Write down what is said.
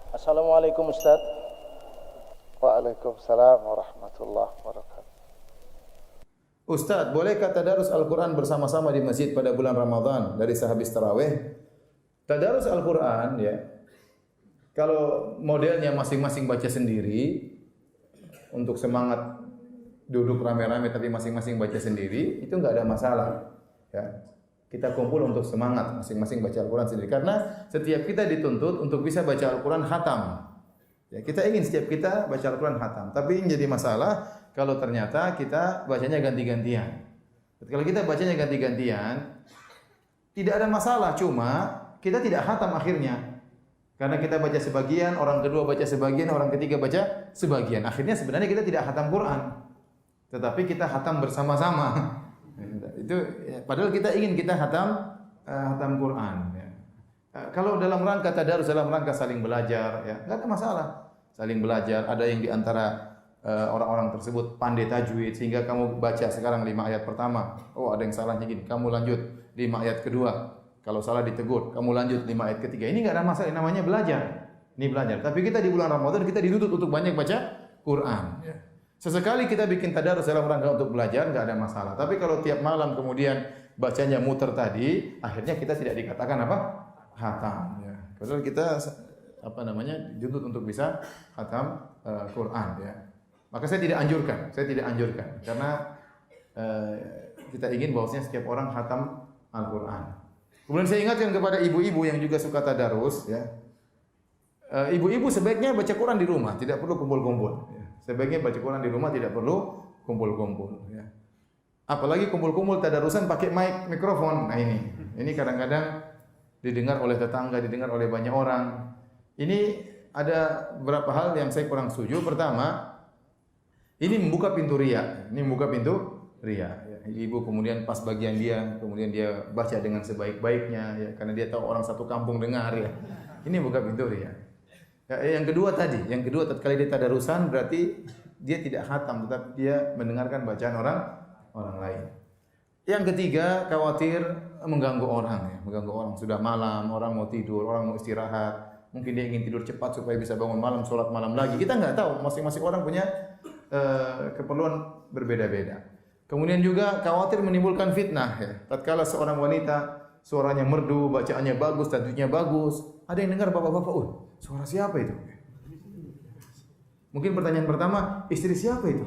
Assalamualaikum Ustaz. Waalaikumsalam warahmatullahi wabarakatuh. Ustaz, bolehkah tadarus Al-Quran bersama-sama di masjid pada bulan Ramadan dari sehabis tarawih? Tadarus Al-Quran ya, kalau modelnya masing-masing baca sendiri, untuk semangat duduk rame-rame tapi masing-masing baca sendiri, itu enggak ada masalah. Ya. Kita kumpul untuk semangat, masing-masing baca Al-Quran sendiri. Karena setiap kita dituntut untuk bisa baca Al-Quran khatam. Ya, kita ingin setiap kita baca Al-Quran khatam. Tapi yang jadi masalah, kalau ternyata kita bacanya ganti-gantian. Kalau kita bacanya ganti-gantian, tidak ada masalah. Cuma, kita tidak khatam akhirnya. Karena kita baca sebagian, orang kedua baca sebagian, orang ketiga baca sebagian. Akhirnya sebenarnya kita tidak khatam Quran. Tetapi kita khatam bersama-sama. Itu padahal kita ingin kita khatam Quran ya. Kalau dalam rangka tadarus, dalam rangka saling belajar ya, enggak ada masalah. Saling belajar, ada yang di antara orang-orang tersebut pandai tajwid sehingga kamu baca sekarang 5 ayat pertama, oh ada yang salahnya gini, kamu lanjut 5 ayat kedua. Kalau salah ditegur, kamu lanjut 5 ayat ketiga. Ini enggak ada masalah, namanya belajar. Ini belajar. Tapi kita di bulan Ramadan kita dituntut untuk banyak baca Quran ya. Sesekali kita bikin tadarus dalam rangka untuk belajar, enggak ada masalah. Tapi kalau tiap malam kemudian bacanya muter tadi, akhirnya kita tidak dikatakan apa? Khatam. Ya. Padahal kita dituntut untuk bisa khatam Quran. Ya. Maka saya tidak anjurkan, karena kita ingin bahwasanya setiap orang khatam Al-Quran. Kemudian saya ingatkan kepada ibu-ibu yang juga suka tadarus, ya. Ibu-ibu sebaiknya baca Quran di rumah, tidak perlu kumpul-kumpul. Ya. Sebaiknya baca Quran di rumah, tidak perlu kumpul-kumpul. Ya. Apalagi kumpul-kumpul tadarusan pakai mikrofon. Nah ini kadang-kadang didengar oleh tetangga, didengar oleh banyak orang. Ini ada beberapa hal yang saya kurang setuju. Pertama, ini membuka pintu riya. Ya. Ibu kemudian pas bagian dia, kemudian dia baca dengan sebaik-baiknya, ya, karena dia tahu orang satu kampung dengar ya. Ini buka pintu riya. Ya, yang kedua tatkala dia tadarusan berarti dia tidak khatam, tetapi dia mendengarkan bacaan orang lain. Yang ketiga, khawatir mengganggu orang. Sudah malam, orang mau tidur, orang mau istirahat. Mungkin dia ingin tidur cepat supaya bisa bangun malam, sholat malam lagi. Kita nggak tahu, masing-masing orang punya keperluan berbeda-beda. Kemudian juga khawatir menimbulkan fitnah. Ya. Tatkala seorang wanita suaranya merdu, bacaannya bagus, tajwidnya bagus, ada yang dengar bapak-bapak, suara siapa itu? Mungkin pertanyaan pertama, istri siapa itu?